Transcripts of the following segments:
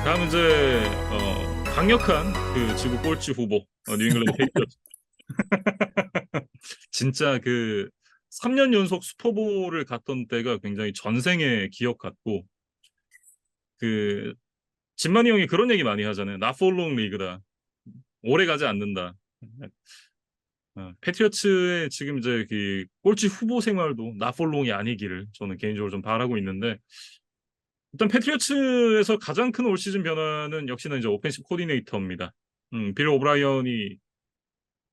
다음 이제 강력한 그 지구 꼴찌 후보 뉴잉글랜드 페이트리어츠. 진짜 그 3년 연속 슈퍼볼을 갔던 때가 굉장히 전생의 기억 같고 그 진만이 형이 그런 얘기 많이 하잖아요. Not for long 리그다. 오래 가지 않는다. 패트리어츠의 지금 이제 그 꼴찌 후보 생활도 not for long이 아니기를 저는 개인적으로 좀 바라고 있는데 일단 패트리어츠에서 가장 큰 올 시즌 변화는 역시나 이제 오펜시브 코디네이터입니다. 빌 오브라이언이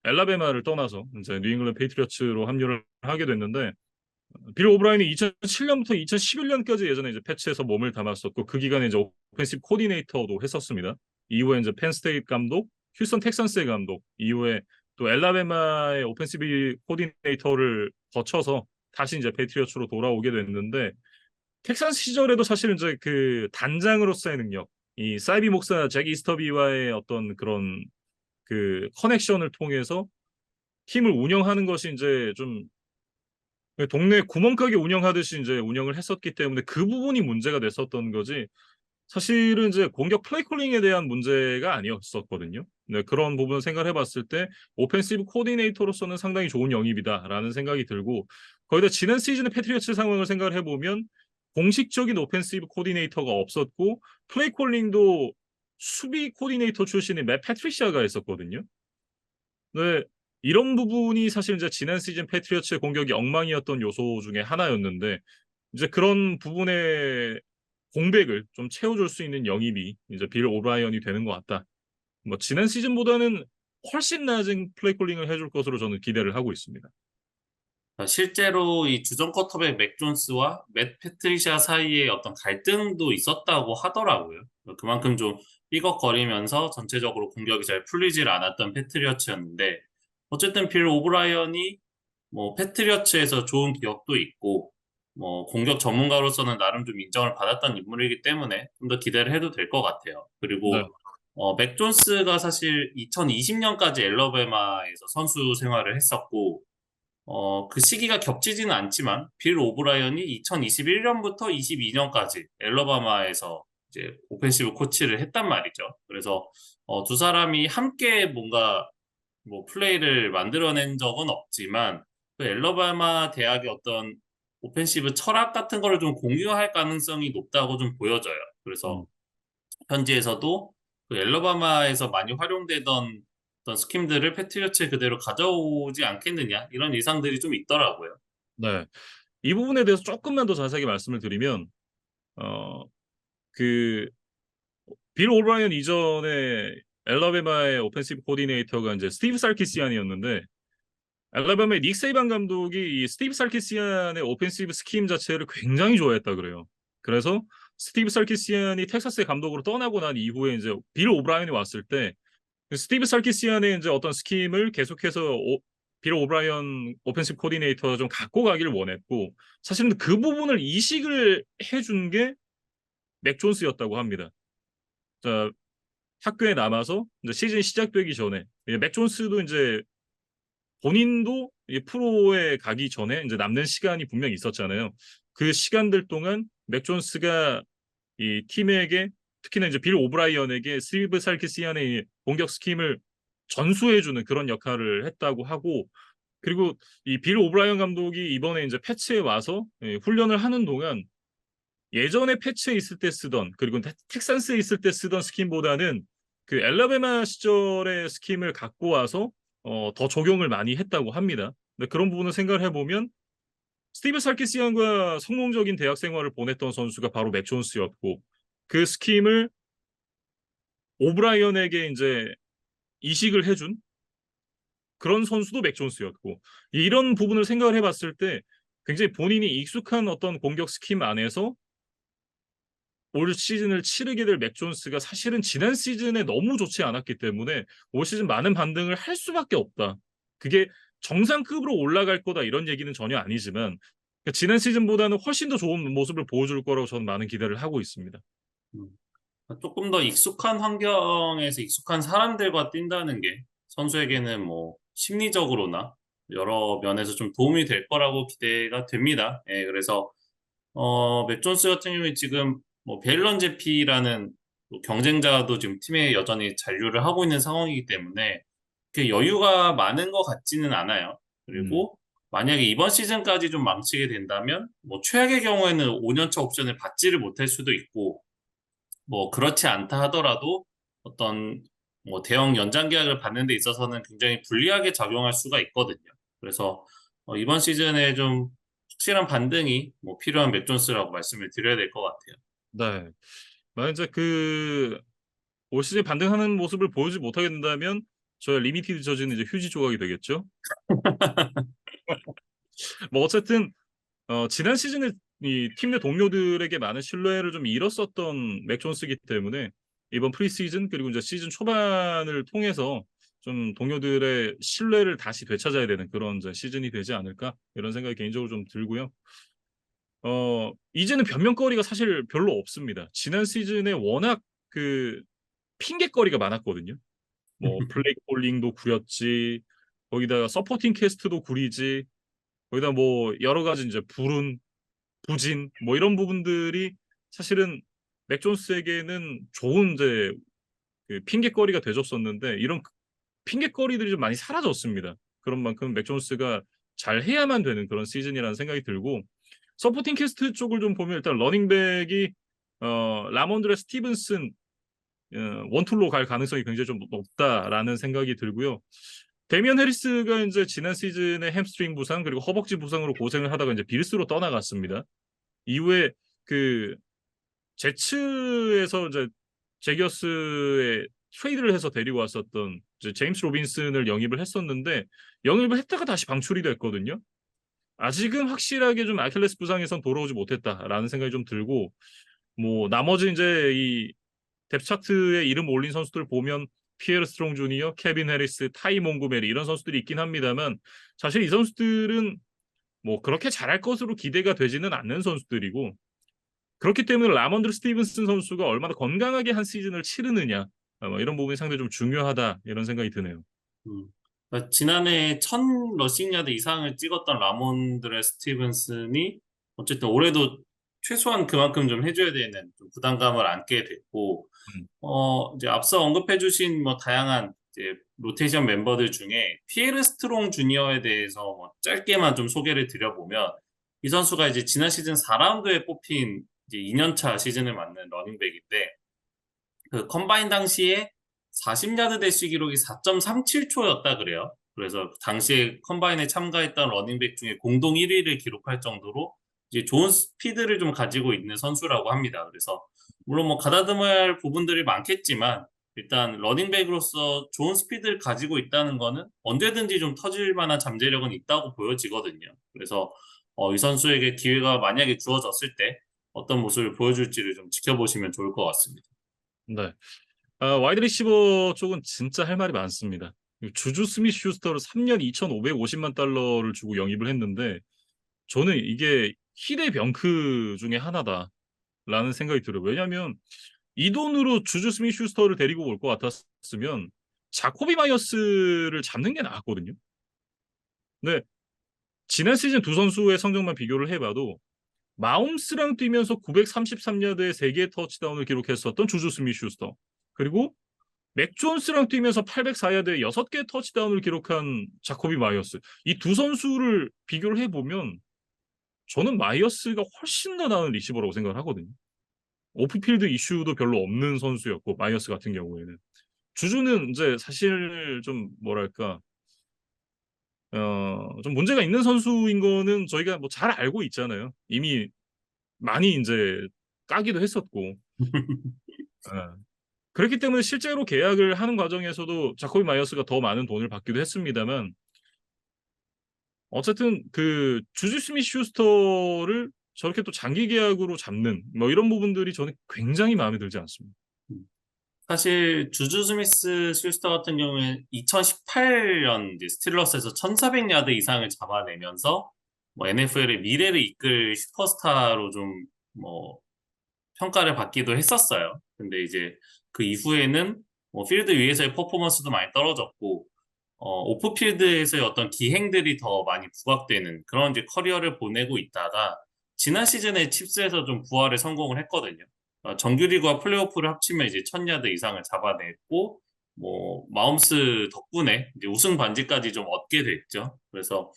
엘라베마를 떠나서 이제 뉴잉글랜드 페이트리어츠로 합류를 하게 됐는데 빌 오브라이언이 2007년부터 2011년까지 예전에 이제 패치에서 몸을 담았었고 그 기간에 이제 오펜시브 코디네이터도 했었습니다. 이후에 이제 펜스테이트 감독, 휴스턴 텍산스의 감독, 이후에 또 엘라베마의 오펜시브 코디네이터를 거쳐서 다시 이제 페이트리어츠로 돌아오게 됐는데 텍사스 시절에도 사실은 이제 그 단장으로서의 능력, 이 사이비 목사 잭 이스터비와의 어떤 그런 그 커넥션을 통해서 팀을 운영하는 것이 이제 좀 동네 구멍가게 운영하듯이 이제 운영을 했었기 때문에 그 부분이 문제가 됐었던 거지. 사실은 이제 공격 플레이콜링에 대한 문제가 아니었었거든요. 네, 그런 부분을 생각을 해봤을 때 오펜시브 코디네이터로서는 상당히 좋은 영입이다라는 생각이 들고 거기다 지난 시즌의 패트리어츠 상황을 생각을 해보면 공식적인 오펜시브 코디네이터가 없었고 플레이콜링도 수비 코디네이터 출신의 맷 패트리시아가 있었거든요. 네, 이런 부분이 사실 이제 지난 시즌 패트리어츠의 공격이 엉망이었던 요소 중에 하나였는데 이제 그런 부분의 공백을 좀 채워줄 수 있는 영입이 이제 빌 오브라이언이 되는 것 같다. 뭐 지난 시즌보다는 훨씬 낮은 플레이콜링을 해줄 것으로 저는 기대를 하고 있습니다. 실제로 이 주전 쿼터백 맥 존스와 맷 패트리샤 사이에 어떤 갈등도 있었다고 하더라고요. 그만큼 좀 삐걱거리면서 전체적으로 공격이 잘 풀리질 않았던 패트리어츠였는데 어쨌든 빌 오브라이언이 뭐 패트리어츠에서 좋은 기억도 있고 뭐 공격 전문가로서는 나름 좀 인정을 받았던 인물이기 때문에 좀 더 기대를 해도 될 것 같아요. 네, 그리고 맥 존스가 사실 2020년까지 엘러베마에서 선수 생활을 했었고 그 시기가 겹치지는 않지만 빌 오브라이언이 2021년부터 22년까지 엘러바마에서 이제 오펜시브 코치를 했단 말이죠. 그래서 두 사람이 함께 뭔가 뭐 플레이를 만들어낸 적은 없지만 그 엘러바마 대학의 어떤 오펜시브 철학 같은 거를 좀 공유할 가능성이 높다고 좀 보여져요. 그래서 음, 현지에서도 그 엘러바마에서 많이 활용되던 어떤 스킴들을 패트리어츠에 그대로 가져오지 않겠느냐 이런 예상들이 좀 있더라고요. 네. 이 부분에 대해서 조금만 더 자세하게 말씀을 드리면 어, 그 빌 오브라이언 이전에 엘라베마의 오펜시브 코디네이터가 이제 스티브 살키시안이었는데 알라바마의 닉 세이반 감독이 이 스티브 살키시안의 오펜시브 스킴 자체를 굉장히 좋아했다 그래요. 그래서 스티브 살키시안이 텍사스의 감독으로 떠나고 난 이후에 이제 빌 오브라이언이 왔을 때 스티브 살키시안의 이제 어떤 스킴을 계속해서 빌 오브라이언 오펜시브 코디네이터가 좀 갖고 가기를 원했고 사실은 그 부분을 이식을 해준 게 맥 존스였다고 합니다. 자, 학교에 남아서 이제 시즌 시작되기 전에 맥 존스도 이제 본인도 이 프로에 가기 전에 이제 남는 시간이 분명히 있었잖아요. 그 시간들 동안 맥 존스가 이 팀에게 특히나 이제 빌 오브라이언에게 스티브 살키시안의 공격 스킴을 전수해주는 그런 역할을 했다고 하고 그리고 이 빌 오브라이언 감독이 이번에 이제 패치에 와서 훈련을 하는 동안 예전에 패치에 있을 때 쓰던 그리고 텍산스에 있을 때 쓰던 스킴보다는 그 엘라베마 시절의 스킴을 갖고 와서 더 적용을 많이 했다고 합니다. 근데 그런 부분을 생각을 해보면 스티브 살키시안과 성공적인 대학 생활을 보냈던 선수가 바로 맥 존스였고 그 스킴을 오브라이언에게 이제 이식을 해준 그런 선수도 맥 존스였고 이런 부분을 생각을 해봤을 때 굉장히 본인이 익숙한 어떤 공격 스킴 안에서 올 시즌을 치르게 될 맥 존스가 사실은 지난 시즌에 너무 좋지 않았기 때문에 올 시즌 많은 반등을 할 수밖에 없다. 그게 정상급으로 올라갈 거다 이런 얘기는 전혀 아니지만 지난 시즌보다는 훨씬 더 좋은 모습을 보여줄 거라고 저는 많은 기대를 하고 있습니다. 음. 조금 더 익숙한 환경에서 익숙한 사람들과 뛴다는 게 선수에게는 뭐 심리적으로나 여러 면에서 좀 도움이 될 거라고 기대가 됩니다. 예, 그래서 맥 존스 같은 경우에 지금 뭐 벨런 제피라는 또 경쟁자도 지금 팀에 여전히 잔류를 하고 있는 상황이기 때문에 그 여유가 많은 것 같지는 않아요. 음, 그리고 만약에 이번 시즌까지 좀 망치게 된다면 뭐 최악의 경우에는 5년차 옵션을 받지를 못할 수도 있고 뭐 그렇지 않다 하더라도 어떤 뭐 대형 연장 계약을 받는 데 있어서는 굉장히 불리하게 작용할 수가 있거든요. 그래서 이번 시즌에 좀 확실한 반등이 뭐 필요한 맥 존스라고 말씀을 드려야 될 것 같아요. 네. 만약 올 시즌 반등하는 모습을 보여주지 못하게 된다면 저의 리미티드 저지는 이제 휴지 조각이 되겠죠. 뭐 어쨌든 지난 시즌에 이 팀 내 동료들에게 많은 신뢰를 좀 잃었었던 맥 존스이기 때문에 이번 프리시즌 그리고 이제 시즌 초반을 통해서 좀 동료들의 신뢰를 다시 되찾아야 되는 그런 이제 시즌이 되지 않을까 이런 생각이 개인적으로 좀 들고요. 이제는 변명거리가 사실 별로 없습니다. 지난 시즌에 워낙 그 핑곗거리가 많았거든요. 뭐 플레이 콜링도 구렸지, 거기다가 서포팅 캐스트도 구리지, 거기다 뭐 여러 가지 이제 불운, 부진 뭐 이런 부분들이 사실은 맥 존스에게는 좋은 이제 그 핑곗거리가 돼줬었는데 이런 핑곗거리들이 좀 많이 사라졌습니다. 그런 만큼 맥 존스가 잘 해야만 되는 그런 시즌이라는 생각이 들고 서포팅 캐스트 쪽을 좀 보면 일단 러닝백이 라몬드레 스티븐슨 원툴로 갈 가능성이 굉장히 좀 높다라는 생각이 들고요. 데미안 해리스가 이제 지난 시즌에 햄스트링 부상 그리고 허벅지 부상으로 고생을 하다가 이제 빌스로 떠나갔습니다. 이후에 그 제츠에서 이제 제기어스에 트레이드를 해서 데리고 왔었던 이제 제임스 로빈슨을 영입을 했었는데 영입을 했다가 다시 방출이 됐거든요. 아직은 확실하게 좀 아킬레스 부상에선 돌아오지 못했다라는 생각이 좀 들고 뭐 나머지 이제 이 뎁스 차트에 이름 올린 선수들 보면 피에르 스트롱 주니어, 케빈 해리스, 타이 몽고메리 이런 선수들이 있긴 합니다만 사실 이 선수들은 뭐 그렇게 잘할 것으로 기대가 되지는 않는 선수들이고 그렇기 때문에 라몬드 스티븐슨 선수가 얼마나 건강하게 한 시즌을 치르느냐 뭐 이런 부분이 상당히 좀 중요하다 이런 생각이 드네요. 음. 그러니까 지난해 1000 러싱 야드 이상을 찍었던 라몬드레 스티븐슨이 어쨌든 올해도 최소한 그만큼 좀 해줘야 되는 좀 부담감을 안게 됐고, 음, 이제 앞서 언급해주신 뭐 다양한 이제 로테이션 멤버들 중에 피에르 스트롱 주니어에 대해서 뭐 짧게만 좀 소개를 드려보면 이 선수가 이제 지난 시즌 4라운드에 뽑힌 이제 2년차 시즌을 맞는 러닝백인데 그 컴바인 당시에 40야드 대시 기록이 4.37초였다 그래요. 그래서 당시에 컴바인에 참가했던 러닝백 중에 공동 1위를 기록할 정도로 이제 좋은 스피드를 좀 가지고 있는 선수라고 합니다. 그래서 물론 뭐 가다듬어야 할 부분들이 많겠지만 일단 러닝백으로서 좋은 스피드를 가지고 있다는 거는 언제든지 좀 터질 만한 잠재력은 있다고 보여지거든요. 그래서 이 선수에게 기회가 만약에 주어졌을 때 어떤 모습을 보여줄지를 좀 지켜보시면 좋을 것 같습니다. 네. 와이드 리시버 쪽은 진짜 할 말이 많습니다. 주주 스미스 슈스터를 3년 2,550만 달러를 주고 영입을 했는데 저는 이게 희대 병크 중에 하나다라는 생각이 들어요. 왜냐하면 이 돈으로 주주 스미스 슈스터를 데리고 올 것 같았으면 자코비 마이어스를 잡는 게 나았거든요. 근데 지난 시즌 두 선수의 성적만 비교를 해봐도 마홈스랑 뛰면서 933야드에 3개의 터치다운을 기록했었던 주주 스미스 슈스터 그리고 맥 존스랑 뛰면서 804야드에 6개의 터치다운을 기록한 자코비 마이어스 이 두 선수를 비교를 해보면 저는 마이어스가 훨씬 더 나은 리시버라고 생각을 하거든요. 오프필드 이슈도 별로 없는 선수였고 마이어스 같은 경우에는 주주는 이제 사실 좀 뭐랄까 좀 문제가 있는 선수인 거는 저희가 뭐 잘 알고 있잖아요. 이미 많이 이제 까기도 했었고 예. 그렇기 때문에 실제로 계약을 하는 과정에서도 자코비 마이어스가 더 많은 돈을 받기도 했습니다만 어쨌든 그 주주 스미스 슈스터를 저렇게 또 장기 계약으로 잡는 뭐 이런 부분들이 저는 굉장히 마음에 들지 않습니다. 사실 주주 스미스 슈스터 같은 경우에 2018년 이제 스틸러스에서 1400야드 이상을 잡아내면서 뭐 NFL의 미래를 이끌 슈퍼스타로 좀 뭐 평가를 받기도 했었어요. 근데 이제 그 이후에는 뭐 필드 위에서의 퍼포먼스도 많이 떨어졌고 오프필드에서의 어떤 기행들이 더 많이 부각되는 그런 이제 커리어를 보내고 있다가 지난 시즌에 칩스에서 좀 부활에 성공을 했거든요. 정규리그와 플레이오프를 합치면 이제 1000야드 이상을 잡아냈고, 뭐 마홈스 덕분에 이제 우승 반지까지 좀 얻게 됐죠. 그래서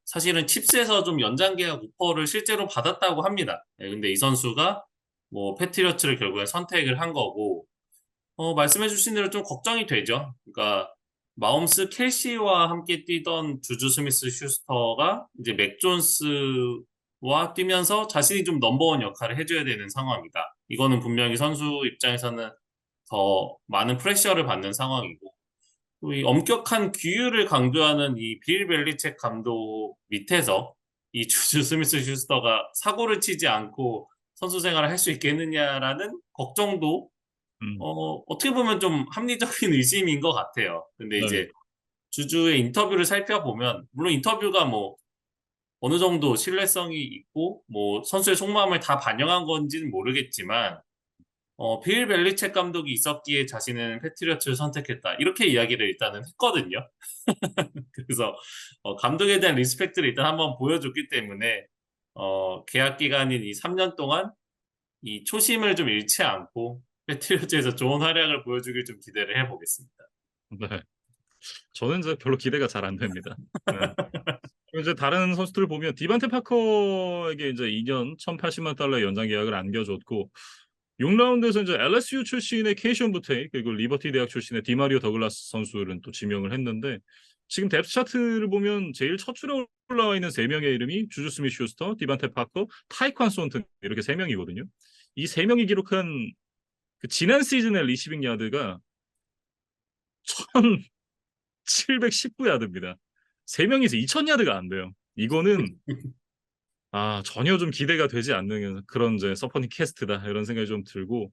사실은 칩스에서 좀 연장 계약 오퍼를 실제로 받았다고 합니다. 예, 근데 이 선수가 뭐 패트리어츠를 결국에 선택을 한 거고, 말씀해주신 대로 좀 걱정이 되죠. 그러니까 마홈스 켈시와 함께 뛰던 주주 스미스 슈스터가 이제 맥 존스와 뛰면서 자신이 좀 넘버원 역할을 해줘야 되는 상황이다. 이거는 분명히 선수 입장에서는 더 많은 프레셔를 받는 상황이고, 또 이 엄격한 규율을 강조하는 이 빌 벨리책 감독 밑에서 이 주주 스미스 슈스터가 사고를 치지 않고 선수 생활을 할 수 있겠느냐라는 걱정도 음, 어떻게 보면 좀 합리적인 의심인 것 같아요. 근데 네. 이제 주주의 인터뷰를 살펴보면, 물론 인터뷰가 뭐 어느 정도 신뢰성이 있고 뭐 선수의 속마음을 다 반영한 건지는 모르겠지만, 빌 벨리책 감독이 있었기에 자신은 패트리어츠를 선택했다, 이렇게 이야기를 일단은 했거든요. 그래서 감독에 대한 리스펙트를 일단 한번 보여줬기 때문에 계약 기간인 이 3년 동안 이 초심을 좀 잃지 않고 패트리어츠에서 좋은 활약을 보여주길 좀 기대를 해보겠습니다. 네. 저는 이제 별로 기대가 잘 안 됩니다. 네. 그리고 이제 다른 선수들을 보면 디반테 파커에게 이제 2년 1,080만 달러 연장 계약을 안겨줬고 6라운드에서 이제 LSU 출신의 케이션 부테이 그리고 리버티 대학 출신의 디마리오 더글라스 선수를 또 지명을 했는데 지금 뎁스 차트를 보면 제일 첫 줄에 올라와 있는 세 명의 이름이 주주 스미스 슈스터, 디반테 파커, 타이칸 손튼 이렇게 세 명이거든요. 이 세 명이 기록한 그 지난 시즌의 리시빙 야드가 1,719야드입니다. 세 명이서 2,000야드가 안 돼요. 이거는 전혀 좀 기대가 되지 않는 그런 이제 서포팅 캐스트다 이런 생각이 좀 들고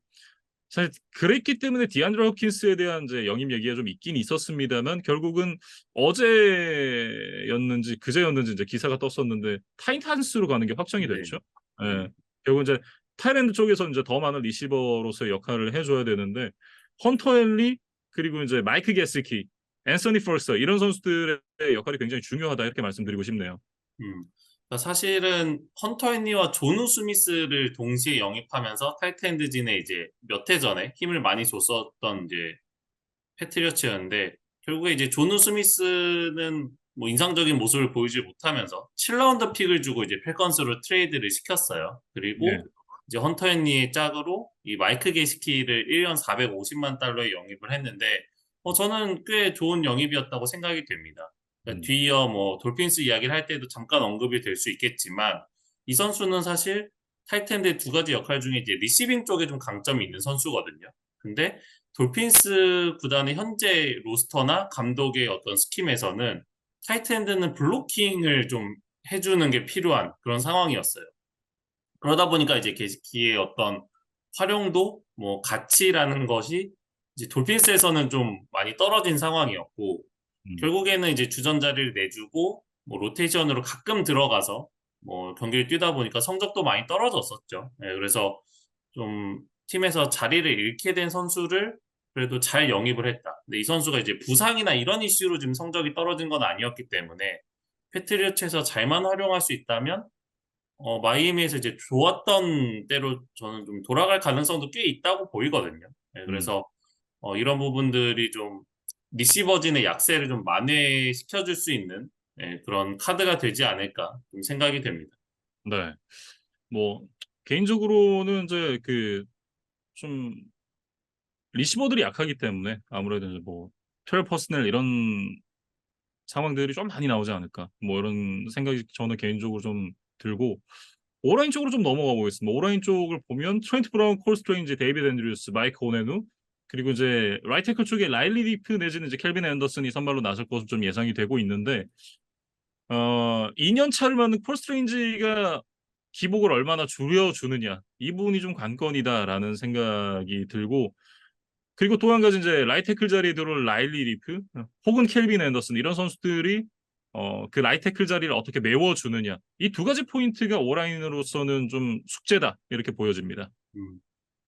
사실 그랬기 때문에 디안드로 홉킨스에 대한 이제 영입 얘기가 좀 있긴 있었습니다만 결국은 어제였는지 그제였는지 이제 기사가 떴었는데 타이탄스로 가는 게 확정이 네. 됐죠. 예. 결국 이제 타이랜드 쪽에서 이제 더 많은 리시버로서의 역할을 해줘야 되는데 헌터 헨리 그리고 이제 마이크 게스키, 앤서니 퍼스터 이런 선수들의 역할이 굉장히 중요하다 이렇게 말씀드리고 싶네요. 음. 그러니까 사실은 헌터 헨리와 조누 스미스를 동시에 영입하면서 타이트엔드진에 이제 몇 해 전에 힘을 많이 줬었던 이제 패트리어츠였는데, 결국에 이제 조누 스미스는 뭐 인상적인 모습을 보이지 못하면서 7라운드 픽을 주고 이제 펠컨스로 트레이드를 시켰어요. 네. 그리고 이제 헌터 헨리의 짝으로 이 마이크 게스키를 1년 450만 달러에 영입을 했는데, 저는 꽤 좋은 영입이었다고 생각이 됩니다. 그러니까 음, 뒤이어 뭐 돌핀스 이야기를 할 때도 잠깐 언급이 될 수 있겠지만, 이 선수는 사실 타이트엔드의 두 가지 역할 중에 이제 리시빙 쪽에 좀 강점이 있는 선수거든요. 근데 돌핀스 구단의 현재 로스터나 감독의 어떤 스킴에서는 타이트엔드는 블로킹을 좀 해주는 게 필요한 그런 상황이었어요. 그러다 보니까 이제 게스키의 어떤 활용도, 뭐 가치라는 것이 이제 돌핀스에서는 좀 많이 떨어진 상황이었고, 음, 결국에는 이제 주전 자리를 내주고 뭐 로테이션으로 가끔 들어가서 뭐 경기를 뛰다 보니까 성적도 많이 떨어졌었죠. 예, 그래서 좀 팀에서 자리를 잃게 된 선수를 그래도 잘 영입을 했다. 근데 이 선수가 이제 부상이나 이런 이슈로 지금 성적이 떨어진 건 아니었기 때문에 패트리어츠에서 잘만 활용할 수 있다면 마이애미에서 이제 좋았던 때로 저는 좀 돌아갈 가능성도 꽤 있다고 보이거든요. 네, 음. 그래서 이런 부분들이 좀 리시버진의 약세를 좀 만회시켜 줄 수 있는, 그런 카드가 되지 않을까 좀 생각이 됩니다. 네. 뭐 개인적으로는 이제 그 좀 리시버들이 약하기 때문에 아무래도 이제 뭐 트레 퍼스넬 이런 상황들이 좀 많이 나오지 않을까 뭐 이런 생각이 저는 개인적으로 좀 들고 오라인 쪽으로 좀 넘어가 보겠습니다. 오라인 쪽을 보면 트렌트 브라운, 콜 스트레인지, 데이비드 앤드류스, 마이크 오네누 그리고 이제 라이트 태클 쪽에 라일리 리프 내지는 이제 켈빈 앤더슨이 선발로 나설 것으로 좀 예상이 되고 있는데 2년 차를 맞는 콜 스트레인지가 기복을 얼마나 줄여주느냐 이 부분이 좀 관건이다라는 생각이 들고 그리고 또 한 가지 이제 라이트 태클 자리에 들어올 라일리 리프 혹은 켈빈 앤더슨 이런 선수들이 그 라이트 태클 자리를 어떻게 메워주느냐 이 두 가지 포인트가 오라인으로서는 좀 숙제다 이렇게 보여집니다. 음.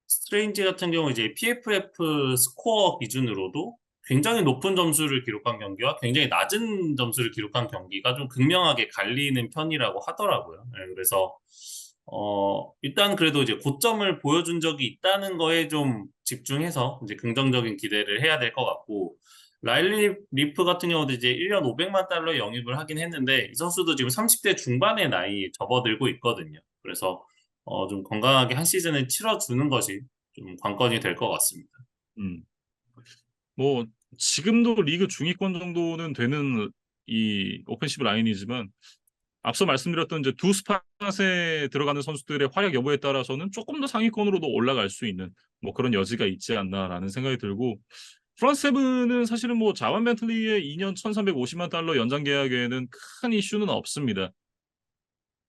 스트레인지 같은 경우 이제 PFF 스코어 기준으로도 굉장히 높은 점수를 기록한 경기와 굉장히 낮은 점수를 기록한 경기가 좀 극명하게 갈리는 편이라고 하더라고요. 그래서 일단 그래도 이제 고점을 보여준 적이 있다는 거에 좀 집중해서 이제 긍정적인 기대를 해야 될 것 같고, 라일리 리프 같은 경우도 이제 1년 500만 달러 영입을 하긴 했는데, 이 선수도 지금 30대 중반의 나이에 접어들고 있거든요. 그래서 좀 건강하게 한 시즌을 치러주는 것이 좀 관건이 될 것 같습니다. 음. 뭐 지금도 리그 중위권 정도는 되는 이 오펜시브 라인이지만 앞서 말씀드렸던 이제 두 스팟에 들어가는 선수들의 활약 여부에 따라서는 조금 더 상위권으로도 올라갈 수 있는 뭐 그런 여지가 있지 않나라는 생각이 들고 프런트 세븐은 사실은 뭐 자완 벤틀리의 2년 1,350만 달러 연장 계약에는 큰 이슈는 없습니다.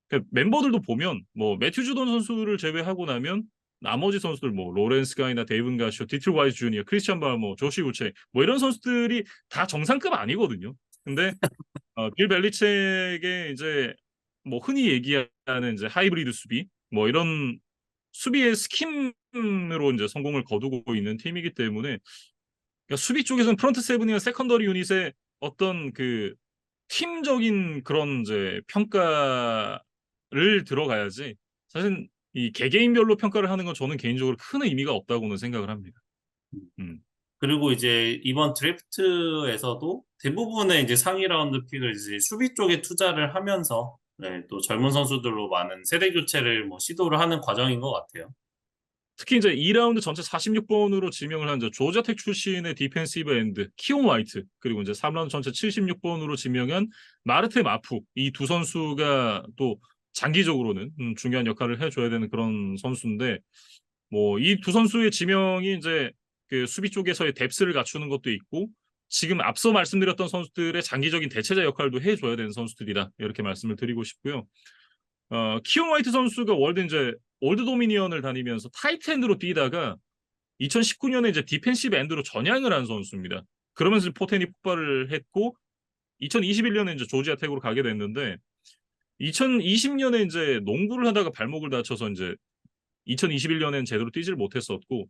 그 멤버들도 보면 뭐 매튜 주던 선수를 제외하고 나면 나머지 선수들 뭐 로렌스 가이나 데이븐 가쇼, 디틀 와이즈 주니어, 크리스찬 발모, 조시 우체 뭐 이런 선수들이 다 정상급 아니거든요. 근데 빌 벨리책의 이제 뭐 흔히 얘기하는 이제 하이브리드 수비 뭐 이런 수비의 스킴으로 이제 성공을 거두고 있는 팀이기 때문에 그러니까 수비 쪽에서는 프런트 세븐이나 세컨더리 유닛의 어떤 그 팀적인 그런 이제 평가를 들어가야지 사실 이 개개인별로 평가를 하는 건 저는 개인적으로 큰 의미가 없다고는 생각을 합니다. 음. 그리고 이제 이번 드래프트에서도 대부분의 이제 상위 라운드 픽을 이제 수비 쪽에 투자를 하면서 네, 또 젊은 선수들로 많은 세대 교체를 뭐 시도를 하는 과정인 것 같아요. 특히 이제 2라운드 전체 46번으로 지명을 한 이제 조지아텍 출신의 디펜시브 엔드 키온 화이트 그리고 이제 3라운드 전체 76번으로 지명한 마르테 마푸 이 두 선수가 또 장기적으로는 중요한 역할을 해줘야 되는 그런 선수인데 뭐 이 두 선수의 지명이 이제 그 수비 쪽에서의 뎁스를 갖추는 것도 있고 지금 앞서 말씀드렸던 선수들의 장기적인 대체자 역할도 해줘야 되는 선수들이다 이렇게 말씀을 드리고 싶고요. 키온 화이트 선수가 올드 도미니언을 다니면서 타이트엔드로 뛰다가 2019년에 이제 디펜시브 엔드로 전향을 한 선수입니다. 그러면서 포텐이 폭발을 했고 2021년에 이제 조지아 텍으로 가게 됐는데 2020년에 이제 농구를 하다가 발목을 다쳐서 이제 2021년엔 제대로 뛰질 못했었고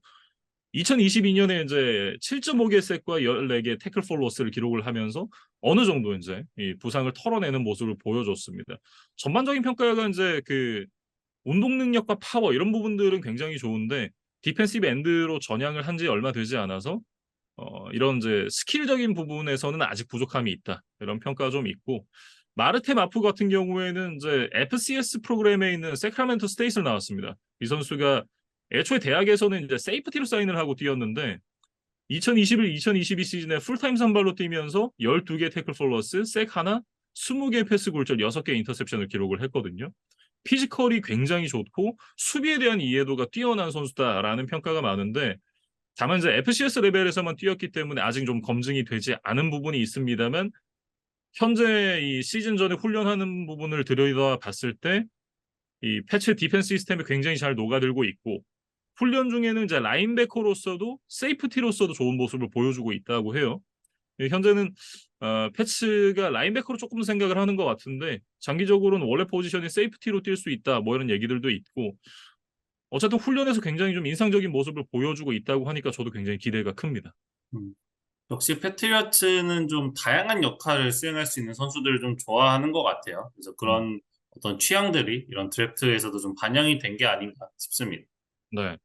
2022년에 이제 7.5개 색과 14개 태클 폴 로스를 기록을 하면서 어느 정도 이제 이 부상을 털어내는 모습을 보여줬습니다. 전반적인 평가가 이제 그 운동 능력과 파워 이런 부분들은 굉장히 좋은데 디펜시브 엔드로 전향을 한 지 얼마 되지 않아서 이런 이제 스킬적인 부분에서는 아직 부족함이 있다. 이런 평가가 좀 있고 마르테 마프 같은 경우에는 이제 FCS 프로그램에 있는 세크라멘토 스테이트를 나왔습니다. 이 선수가 애초에 대학에서는 이제 세이프티로 사인을 하고 뛰었는데 2021-2022 시즌에 풀타임 선발로 뛰면서 12개 태클 폴러스, 색 하나, 20개 패스 굴절, 6개 인터셉션을 기록을 했거든요. 피지컬이 굉장히 좋고 수비에 대한 이해도가 뛰어난 선수다라는 평가가 많은데 다만 이제 FCS 레벨에서만 뛰었기 때문에 아직 좀 검증이 되지 않은 부분이 있습니다만 현재 이 시즌 전에 훈련하는 부분을 들여다봤을 때 이 패치 디펜스 시스템이 굉장히 잘 녹아들고 있고 훈련 중에는 이제 라인베커로서도 세이프티로서도 좋은 모습을 보여주고 있다고 해요. 현재는 패츠가 라인베커로 조금 더 생각을 하는 것 같은데 장기적으로는 원래 포지션이 세이프티로 뛸 수 있다 뭐 이런 얘기들도 있고 어쨌든 훈련에서 굉장히 좀 인상적인 모습을 보여주고 있다고 하니까 저도 굉장히 기대가 큽니다. 음. 역시 패트리어츠는 좀 다양한 역할을 수행할 수 있는 선수들을 좀 좋아하는 것 같아요. 그래서 음, 그런 어떤 취향들이 이런 드래프트에서도 좀 반영이 된 게 아닌가 싶습니다. 네.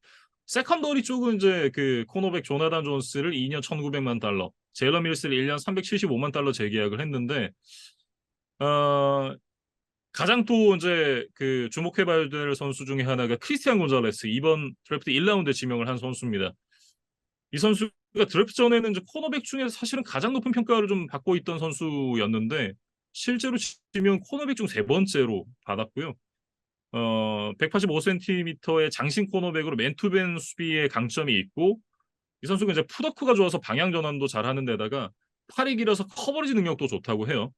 세컨더리 쪽은 이제 그 코너백 조나단 존스를 2년 1,900만 달러, 제일런 밀스를 1년 375만 달러 재계약을 했는데 어, 가장 또 이제 그 주목해봐야 될 선수 중에 하나가 크리스티안 곤잘레스 이번 드래프트 1라운드에 지명을 한 선수입니다. 이 선수가 드래프트 전에는 이제 코너백 중에서 사실은 가장 높은 평가를 좀 받고 있던 선수였는데 실제로 지명 코너백 중 세 번째로 받았고요. 185cm의 장신 코너백으로 맨투맨 수비에 강점이 있고 이 선수가 이제 풋워크가 좋아서 방향 전환도 잘하는 데다가 팔이 길어서 커버리지 능력도 좋다고 해요.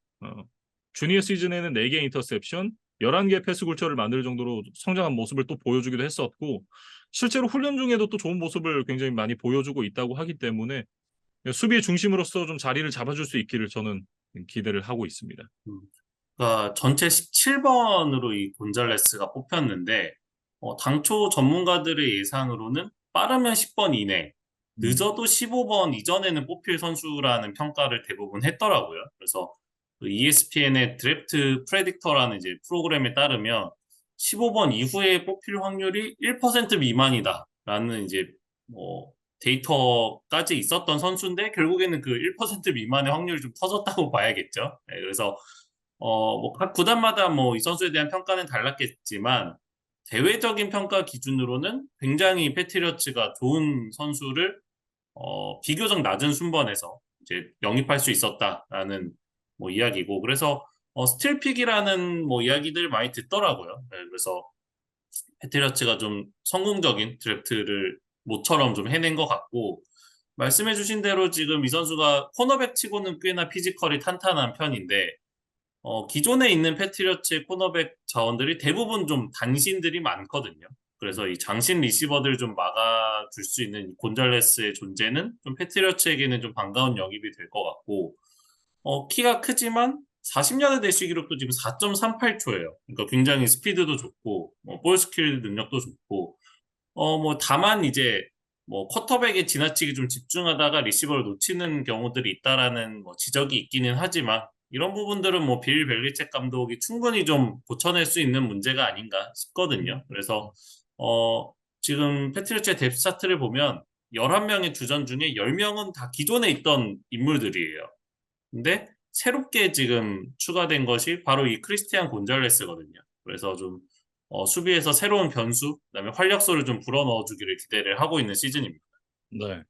주니어 시즌에는 4개 인터셉션, 11개 패스 굴처를 만들 정도로 성장한 모습을 또 보여주기도 했었고 실제로 훈련 중에도 또 좋은 모습을 굉장히 많이 보여주고 있다고 하기 때문에 수비의 중심으로서 좀 자리를 잡아줄 수 있기를 저는 기대를 하고 있습니다. 음. 그러니까 전체 17번으로 이 곤잘레스가 뽑혔는데 당초 전문가들의 예상으로는 빠르면 10번 이내, 음, 늦어도 15번 이전에는 뽑힐 선수라는 평가를 대부분 했더라고요. 그래서 ESPN의 드래프트 프레딕터라는 이제 프로그램에 따르면 15번 이후에 뽑힐 확률이 1% 미만이다라는 이제 뭐 데이터까지 있었던 선수인데 결국에는 그 1% 미만의 확률이 좀 터졌다고 봐야겠죠. 네, 그래서 뭐 각 구단마다 뭐 이 선수에 대한 평가는 달랐겠지만 대외적인 평가 기준으로는 굉장히 패트리어츠가 좋은 선수를 비교적 낮은 순번에서 이제 영입할 수 있었다라는 뭐 이야기고 그래서 스틸픽이라는 뭐 이야기들 많이 듣더라고요. 네, 그래서 패트리어츠가 좀 성공적인 드래프트를 모처럼 좀 해낸 것 같고 말씀해주신 대로 지금 이 선수가 코너백 치고는 꽤나 피지컬이 탄탄한 편인데 기존에 있는 패트리어츠의 코너백 자원들이 대부분 좀 단신들이 많거든요. 그래서 이 장신 리시버들 좀 막아줄 수 있는 곤잘레스의 존재는 좀 패트리어츠에게는 좀 반가운 영입이 될 것 같고, 키가 크지만 40야드 대시 기록도 지금 4.38초예요. 그러니까 굉장히 스피드도 좋고, 볼 스킬 능력도 좋고, 뭐 다만 이제 뭐 쿼터백에 지나치게 좀 집중하다가 리시버를 놓치는 경우들이 있다라는 뭐 지적이 있기는 하지만 이런 부분들은 뭐 빌 벨리책 감독이 충분히 좀 고쳐낼 수 있는 문제가 아닌가 싶거든요. 그래서 지금 패트리어츠의 뎁스 차트를 보면 11명의 주전 중에 10명은 다 기존에 있던 인물들이에요. 근데 새롭게 지금 추가된 것이 바로 이 크리스티안 곤잘레스거든요. 그래서 좀 수비에서 새로운 변수, 그다음에 활력소를 좀 불어넣어 주기를 기대를 하고 있는 시즌입니다. 네.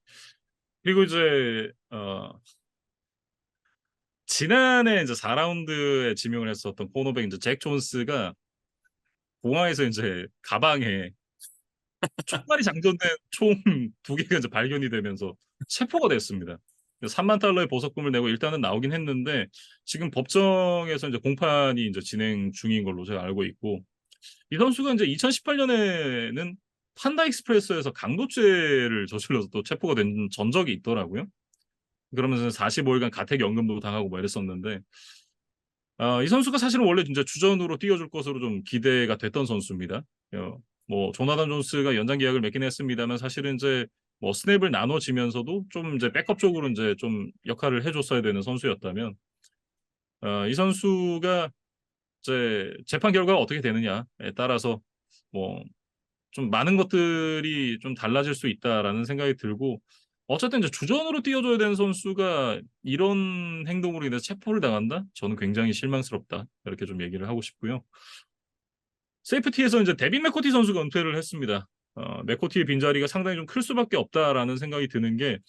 그리고 이제 지난해 이제 4라운드에 지명을 했었던 코너백 이제 잭 존스가 공항에서 이제 가방에 총알이 장전된 총 2개가 이제 발견이 되면서 체포가 됐습니다. 3만 달러의 보석금을 내고 일단은 나오긴 했는데 지금 법정에서 이제 공판이 이제 진행 중인 걸로 제가 알고 있고 이 선수가 이제 2018년에는 판다 익스프레스에서 강도죄를 저질러서 또 체포가 된 전적이 있더라고요. 그러면서 45일간 가택연금도 당하고 뭐 이랬었는데 이 선수가 사실은 원래 진짜 주전으로 뛰어줄 것으로 좀 기대가 됐던 선수입니다. 뭐 조나단 존스가 연장 계약을 맺긴 했습니다만 사실은 이제 뭐 스냅을 나눠지면서도 좀 이제 백업 쪽으로 이제 좀 역할을 해줬어야 되는 선수였다면 이 선수가 이제 재판 결과가 어떻게 되느냐에 따라서 뭐 좀 많은 것들이 좀 달라질 수 있다라는 생각이 들고 어쨌든 이제 주전으로 뛰어줘야 되는 선수가 이런 행동으로 인해서 체포를 당한다? 저는 굉장히 실망스럽다. 이렇게 좀 얘기를 하고 싶고요. 세이프티에서 이제 데빈 맥코티 선수가 은퇴를 했습니다. 맥코티의 빈자리가 상당히 좀 클 수밖에 없다라는 생각이 드는 게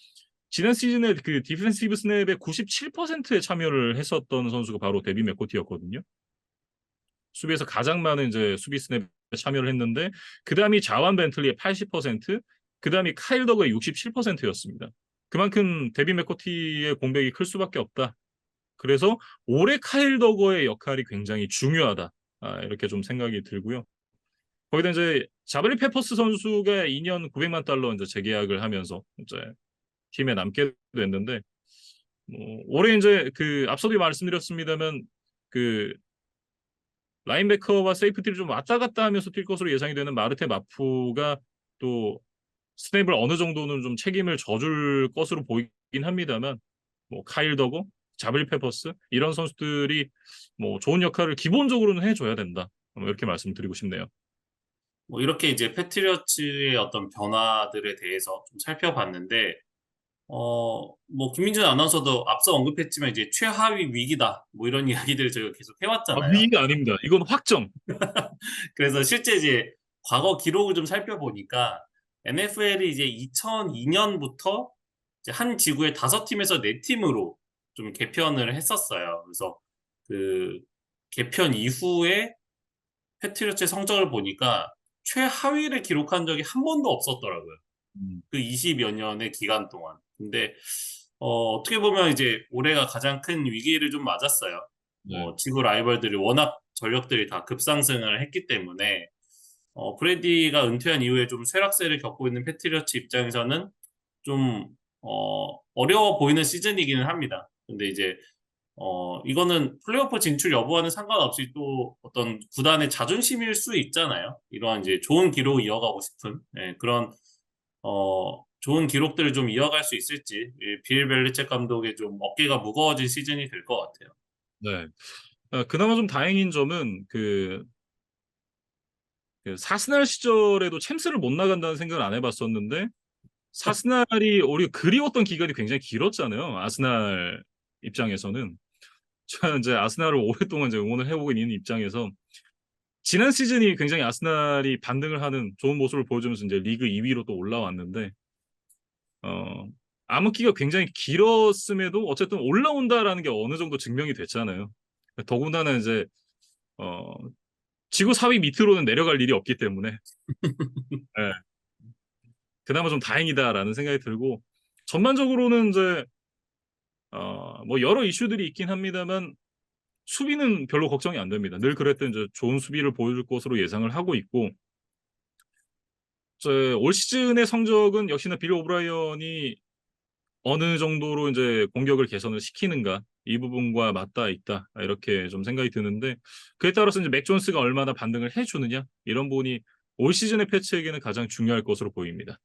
지난 시즌에 그 디펜시브 스냅의 97%에 참여를 했었던 선수가 바로 데빈 맥코티였거든요. 수비에서 가장 많은 이제 수비 스냅에 참여를 했는데 그다음이 자완 벤틀리의 80%, 그다음이 카일 더그의 67%였습니다. 그만큼 데빈 맥코티의 공백이 클 수밖에 없다. 그래서 올해 카일 더거의 역할이 굉장히 중요하다. 이렇게 좀 생각이 들고요. 거기다 이제 자브리 페퍼스 선수가 2년 900만 달러 이제 재계약을 하면서 이제 팀에 남게 됐는데 올해 이제 그 앞서도 말씀드렸습니다만 그 라인베커와 세이프티를 좀 왔다 갔다 하면서 뛸 것으로 예상이 되는 마르테 마프가 또 스냅을 어느 정도는 좀 책임을 져줄 것으로 보이긴 합니다만 뭐 카일 더고 자블 페퍼스 이런 선수들이 뭐 좋은 역할을 기본적으로는 해줘야 된다. 이렇게 말씀드리고 싶네요. 뭐 이렇게 이제 패트리어츠의 어떤 변화들에 대해서 좀 살펴봤는데 뭐 김민준 아나운서도 앞서 언급했지만 이제 최하위 위기다 뭐 이런 이야기들을 저희가 계속 해왔잖아요. 위기가 아닙니다. 이건 확정. 그래서 실제 이제 과거 기록을 좀 살펴보니까 NFL이 이제 2002년부터 이제 한 지구에 5팀에서 4팀으로 좀 개편을 했었어요. 그래서 그 개편 이후에 패트리어츠의 성적을 보니까 최하위를 기록한 적이 한 번도 없었더라고요. 음, 그 20여 년의 기간 동안. 근데 어떻게 보면 이제 올해가 가장 큰 위기를 좀 맞았어요. 네. 지구 라이벌들이 워낙 전력들이 다 급상승을 했기 때문에 브레디가 은퇴한 이후에 좀 쇠락세를 겪고 있는 패트리어츠 입장에서는 좀 어려워 보이는 시즌이기는 합니다. 근데 이제 이거는 플레이오프 진출 여부와는 상관없이 또 어떤 구단의 자존심일 수 있잖아요. 이러한 이제 좋은 기록을 이어가고 싶은 그런 좋은 기록들을 좀 이어갈 수 있을지 빌 벨리책 감독의 좀 어깨가 무거워진 시즌이 될 것 같아요. 네. 그나마 좀 다행인 점은 그 그 사스날 시절에도 챔스를 못 나간다는 생각을 안 해봤었는데 사스날이 우리가 그리웠던 기간이 굉장히 길었잖아요. 아스날 입장에서는. 저는 이제 아스날을 오랫동안 이제 응원을 해오고 있는 입장에서 지난 시즌이 굉장히 아스날이 반등을 하는 좋은 모습을 보여주면서 이제 리그 2위로 또 올라왔는데 어, 암흑기가 굉장히 길었음에도 어쨌든 올라온다라는 게 어느 정도 증명이 됐잖아요. 더군다나 이제 어, 지구 4위 밑으로는 내려갈 일이 없기 때문에 예, 그나마 좀 다행이다라는 생각이 들고 전반적으로는 이제 뭐 여러 이슈들이 있긴 합니다만 수비는 별로 걱정이 안 됩니다. 늘 그랬던 이제 좋은 수비를 보여줄 것으로 예상을 하고 있고 올 시즌의 성적은 역시나 빌 오브라이언이 어느 정도로 이제 공격을 개선을 시키는가 이 부분과 맞닿아 있다 이렇게 좀 생각이 드는데 그에 따라서 이제 맥 존스가 얼마나 반등을 해주느냐 이런 부분이 올 시즌의 패치에게는 가장 중요할 것으로 보입니다.